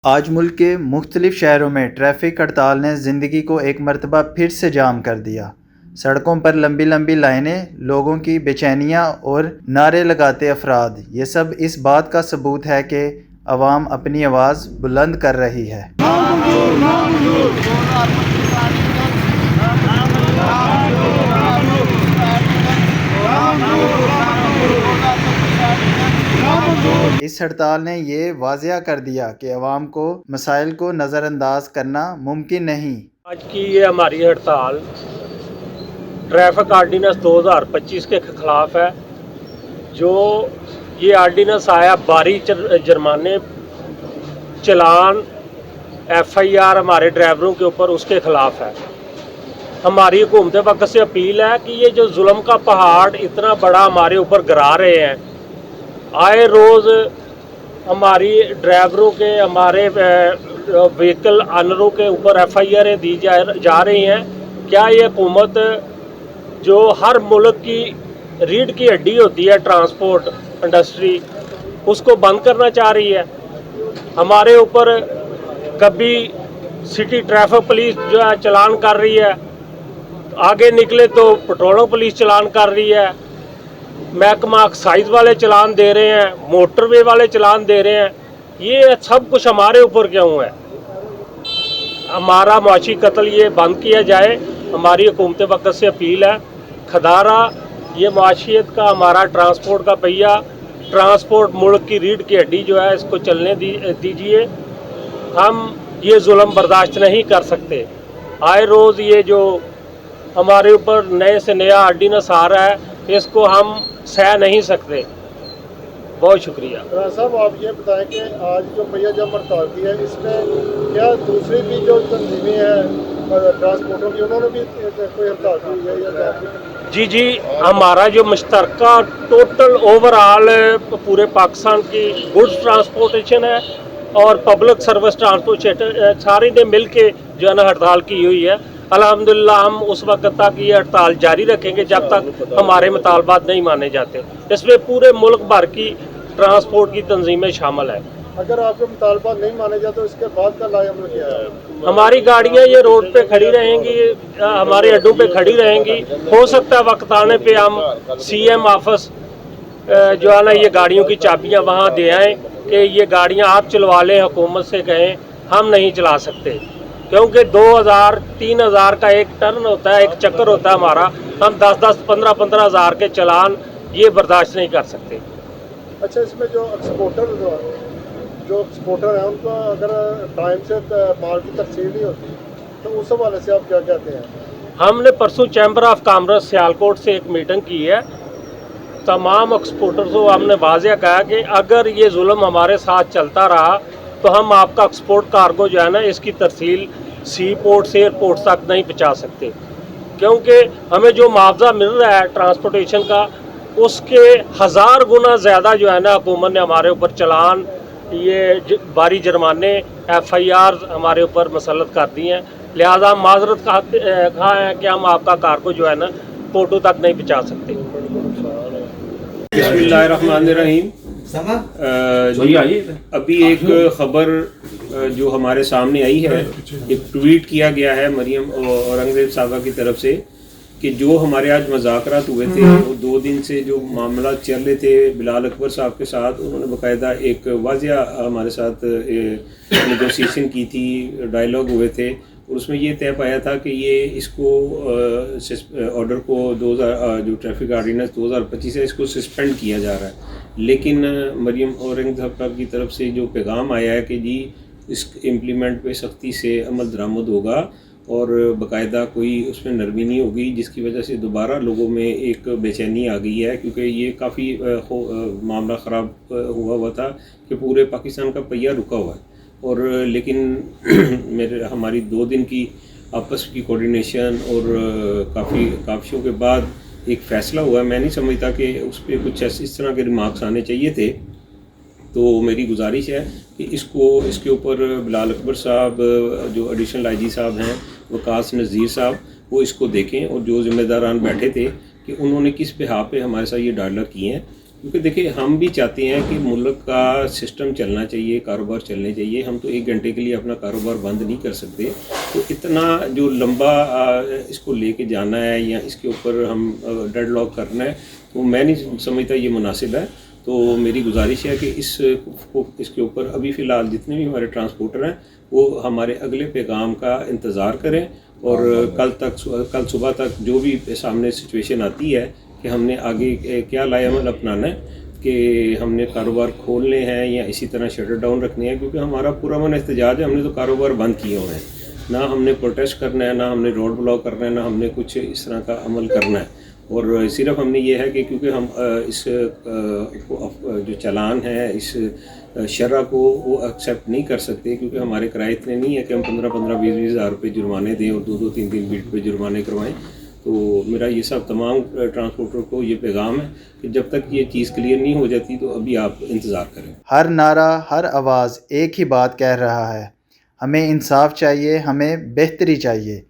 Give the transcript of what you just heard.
آج ملک کے مختلف شہروں میں ٹریفک ہڑتال نے زندگی کو ایک مرتبہ پھر سے جام کر دیا۔ سڑکوں پر لمبی لمبی لائنیں، لوگوں کی بے چینیاں اور نعرے لگاتے افراد، یہ سب اس بات کا ثبوت ہے کہ عوام اپنی آواز بلند کر رہی ہے۔ اس ہڑتال نے یہ واضح کر دیا کہ عوام کو مسائل کو نظر انداز کرنا ممکن نہیں۔ آج کی یہ ہماری ہڑتال ٹریفک آرڈیننس 2025 کے خلاف ہے۔ جو یہ آرڈیننس آیا باری جرمانے، چلان، ایف آئی آر ہمارے ڈرائیوروں کے اوپر، اس کے خلاف ہے۔ ہماری حکومت وقت سے اپیل ہے کہ یہ جو ظلم کا پہاڑ اتنا بڑا ہمارے اوپر گرا رہے ہیں، آئے روز ہماری ڈرائیوروں کے، ہمارے وہیکل آنروں کے اوپر ایف آئی آریں دی جا رہی ہیں۔ کیا یہ حکومت جو ہر ملک کی ریڑھ کی ہڈی ہوتی ہے ٹرانسپورٹ انڈسٹری، اس کو بند کرنا چاہ رہی ہے؟ ہمارے اوپر کبھی سٹی ٹریفک پولیس جو ہے چلان کر رہی ہے، آگے نکلے تو پٹرولنگ پولیس چلان کر رہی ہے، محکمہ ایکسائز والے چلان دے رہے ہیں، موٹر وے والے چلان دے رہے ہیں۔ یہ سب کچھ ہمارے اوپر کیوں ہے؟ ہمارا معاشی قتل یہ بند کیا جائے، ہماری حکومت وقت سے اپیل ہے۔ خدارہ یہ معاشیت کا، ہمارا ٹرانسپورٹ کا پہیہ، ٹرانسپورٹ ملک کی ریڑھ کی ہڈی جو ہے، اس کو چلنے دیجیے۔ ہم یہ ظلم برداشت نہیں کر سکتے۔ آئے روز یہ جو ہمارے اوپر نئے سے نیا آرڈیننس آ رہا ہے، اس کو ہم سہ نہیں سکتے۔ بہت شکریہ۔ صاحب آپ یہ بتائیں کہ آج جو پہیہ جام ہڑتال کی ہے، اس میں کیا دوسری بھی جو تنظیمیں ہیں ٹرانسپورٹوں کی، انہوں نے بھی کوئی ہڑتال کی ہے یا؟ جی ہمارا جو مشترکہ ٹوٹل اوور آل پورے پاکستان کی گڈس ٹرانسپورٹیشن ہے اور پبلک سروس ٹرانسپورٹیشن، ساری نے مل کے جو ہے نا ہڑتال کی ہوئی ہے۔ الحمدللہ ہم اس وقت تک یہ ہڑتال جاری رکھیں گے جب تک ہمارے مطالبات نہیں مانے جاتے۔ اس میں پورے ملک بھر کی ٹرانسپورٹ کی تنظیمیں شامل ہیں۔ اگر آپ کے مطالبات نہیں مانے جاتے تو اس کے بعد کا لائحہ عمل کیا ہے؟ ہماری گاڑیاں یہ روڈ پہ کھڑی رہیں گی، ہمارے اڈوں پہ کھڑی رہیں گی۔ ہو سکتا ہے وقت آنے پہ ہم سی ایم آفس جو ہے نا یہ گاڑیوں کی چابیاں وہاں دے آئیں کہ یہ گاڑیاں آپ چلوا لیں، حکومت سے کہیں ہم نہیں چلا سکتے، کیونکہ 2000 3000 کا ایک ٹرن ہوتا ہے، ایک چکر ہوتا ہے ہمارا۔ ہم 10 15 ہزار کے چلان یہ برداشت نہیں کر سکتے۔ اچھا، اس میں جو ایکسپورٹر ہیں ان کو اگر ٹائم سے مال کی تقسیم نہیں ہوتی تو اس حوالے سے آپ کیا کہتے ہیں؟ ہم نے پرسوں چیمبر آف کامرس سیالکوٹ سے ایک میٹنگ کی ہے۔ تمام ایکسپورٹرز کو ہم نے واضح کہا کہ اگر یہ ظلم ہمارے ساتھ چلتا رہا تو ہم آپ کا ایکسپورٹ کارگو جو ہے نا اس کی ترسیل سی پورٹ سے ایئرپورٹ تک نہیں پہنچا سکتے، کیونکہ ہمیں جو معاوضہ مل رہا ہے ٹرانسپورٹیشن کا، اس کے 1000 گنا زیادہ جو ہے نا حکومت نے ہمارے اوپر چلان، یہ باری جرمانے، ایف آئی آر ہمارے اوپر مسلط کر دی ہیں۔ لہٰذا ہم معذرت خواہ ہیں کہ ہم آپ کا کارگو جو ہے نا پورٹوں تک نہیں پہنچا سکتے۔ بسم اللہ الرحمن الرحیم۔ جی ابھی ایک خبر جو ہمارے سامنے آئی ہے، ایک ٹویٹ کیا گیا ہے مریم اورنگزیب صاحبہ کی طرف سے کہ جو ہمارے آج مذاکرات ہوئے تھے، وہ 2 دن سے جو معاملات چل رہے تھے بلال اکبر صاحب کے ساتھ، انہوں نے باقاعدہ ایک واضح ہمارے ساتھ نیگوسیشن کی تھی، ڈائیلاگ ہوئے تھے، اور اس میں یہ طے پایا تھا کہ یہ اس کو آرڈر کو جو ٹریفک آرڈیننس 2025 ہے، اس کو سسپینڈ کیا جا رہا ہے۔ لیکن مریم اورنگزیب صاحب کی طرف سے جو پیغام آیا ہے کہ جی اس امپلیمنٹ پہ سختی سے عمل درآمد ہوگا اور باقاعدہ کوئی اس میں نرمی نہیں ہوگی، جس کی وجہ سے دوبارہ لوگوں میں ایک بے چینی آ گئی ہے، کیونکہ یہ کافی معاملہ خراب ہوا تھا کہ پورے پاکستان کا پہیہ رکا ہوا ہے۔ اور لیکن ہماری 2 دن کی آپس کی کوارڈینیشن اور کافی کاوشوں کے بعد ایک فیصلہ ہوا ہے۔ میں نہیں سمجھتا کہ اس پہ کچھ اس طرح کے ریمارکس آنے چاہیے تھے، تو میری گزارش ہے کہ اس کے اوپر بلال اکبر صاحب جو ایڈیشنل آئی جی صاحب ہیں، وقاص نذیر صاحب، وہ اس کو دیکھیں، اور جو ذمہ داران بیٹھے تھے کہ انہوں نے کس بہا پہ ہمارے ساتھ یہ ڈائیلاگ کیے ہیں، کیونکہ دیکھیں ہم بھی چاہتے ہیں کہ ملک کا سسٹم چلنا چاہیے، کاروبار چلنے چاہیے. ہم تو 1 گھنٹے کے لیے اپنا کاروبار بند نہیں کر سکتے. تو اتنا جو لمبا اس کو لے کے جانا ہے یا اس کے اوپر ہم ڈیڈ لاک کرنا ہے، تو میں نہیں سمجھتا یہ مناسب ہے. تو میری گزارش ہے کہ اس کے اوپر ابھی فی الحال جتنے بھی ہمارے ٹرانسپورٹر ہیں وہ ہمارے اگلے پیغام کا انتظار کریں، اور کل صبح تک جو بھی سامنے سچویشن آتی ہے کہ ہم نے آگے کیا لائے عمل اپنانا ہے، کہ ہم نے کاروبار کھولنے ہیں یا اسی طرح شٹر ڈاؤن رکھنے ہیں. کیونکہ ہمارا پورا من احتجاج ہے، ہم نے تو کاروبار بند کیے ہوئے ہیں. نہ ہم نے پروٹیسٹ کرنا ہے، نہ ہم نے روڈ بلاک کرنا ہے، نہ ہم نے کچھ اس طرح کا عمل کرنا ہے. اور صرف ہم نے یہ ہے کہ کیونکہ ہم اس جو چالان ہے اس شرح کو وہ ایکسیپٹ نہیں کر سکتے، کیونکہ ہمارے کرائے اتنے نہیں ہیں کہ ہم 15-20 ہزار روپے جرمانے دیں اور 2-2 3-3 بیٹ پہ جرمانے کروائیں. تو میرا یہ سب تمام ٹرانسپورٹر کو یہ پیغام ہے کہ جب تک یہ چیز کلیئر نہیں ہو جاتی تو ابھی آپ انتظار کریں. ہر نعرہ، ہر آواز ایک ہی بات کہہ رہا ہے: ہمیں انصاف چاہیے، ہمیں بہتری چاہیے.